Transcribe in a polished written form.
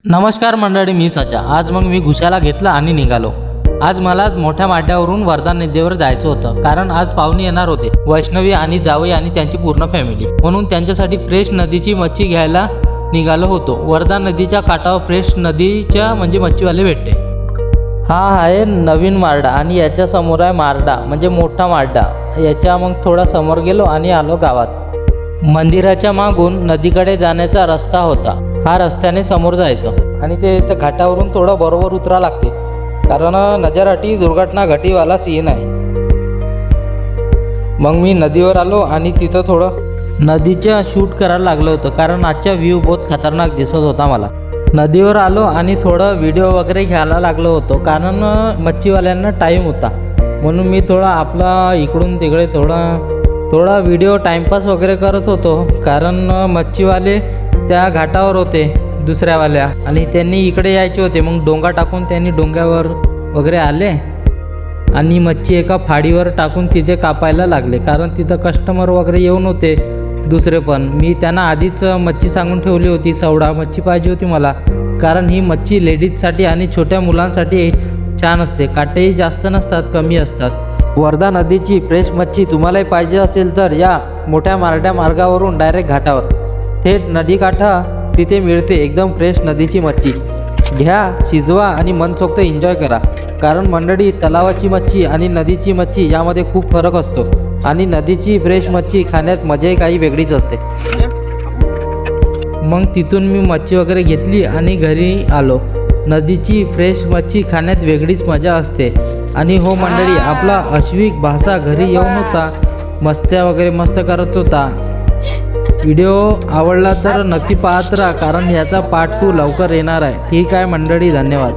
नमस्कार मंडळी, मी सचा। आज मग मी घुशाला घेतला आणि निघालो। आज मला मोठ्या माड्यावरून वर्धा नदीवर जायचं होतं, कारण आज पाहुणे येणार होते, वैष्णवी आणि जावई आणि त्यांची पूर्ण फॅमिली। म्हणून त्यांच्यासाठी फ्रेश नदीची मच्छी घ्यायला निघालो होतो। वर्धा नदीच्या काठावर फ्रेश नदीच्या म्हणजे मच्छीवाले भेटते। हा आहे नवीन मार्डा आणि याच्या समोर आहे मार्डा म्हणजे मोठा मार्डा। याच्या मग थोडा समोर गेलो आणि आलो गावात। मंदिराच्या मागून नदीकडे जाण्याचा रस्ता होता। हा रस्त्याने समोर जायचं आणि ते इथं घाटावरून थोडं बरोबर उतरा लागते, कारण नजरअटी दुर्घटना घटीवाला सीन आहे। मग मी नदीवर आलो आणि तिथं थोडं नदीचं शूट करायला लागलं होतं, कारण आजचा व्ह्यू बहुत खतरनाक दिसत होता मला। नदीवर आलो आणि थोडं व्हिडिओ वगैरे घ्यायला लागलो होतो, कारण मच्छीवाल्यांना टाईम होता, म्हणून मी थोडा आपला इकडून तिकडे थोडा व्हिडिओ टाईमपास वगैरे करत होतो, कारण मच्छीवाले त्या घाटावर होते दुसऱ्यावाल्या आणि त्यांनी इकडे यायचे होते। मग डोंगा टाकून त्यांनी डोंग्यावर वगैरे आले आणि मच्छी एका फाडीवर टाकून तिथे कापायला लागले, कारण तिथं कस्टमर वगैरे येऊन होते दुसरे पण। मी त्यांना आधीच मच्छी सांगून ठेवली होती, सवडा मच्छी पाहिजे होती मला, कारण ही मच्छी लेडीजसाठी आणि छोट्या मुलांसाठी छान असते। काटेही जास्त नसतात, कमी असतात। वर्धा नदीची फ्रेश मच्छी तुम्हालाही पाहिजे असेल तर या मोठ्या मार्ड्या मार्गावरून डायरेक्ट घाटावर थेट नदीकाठा तिथे मिळते एकदम फ्रेश नदीची मच्छी। घ्या, शिजवा आणि मनसोक्त एन्जॉय करा, कारण मंडळी तलावाची मच्छी आणि नदीची मच्छी यामध्ये खूप फरक असतो आणि नदीची फ्रेश मच्छी खाण्यात मजाही काही वेगळीच असते। मग तिथून मी मच्छी वगैरे घेतली आणि घरी आलो। नदीची फ्रेश मच्छी खाण्यात वेगळीच मजा असते। आणि हो मंडळी, आपला अश्विक भाषा घरी येऊन होता, मस्त्या वगैरे मस्त करत होता। व्हिडिओ आवडला तर नक्की पाहत राहा, कारण याचा पार्ट 2 लवकर येणार आहे। ठीक आहे मंडळी, धन्यवाद।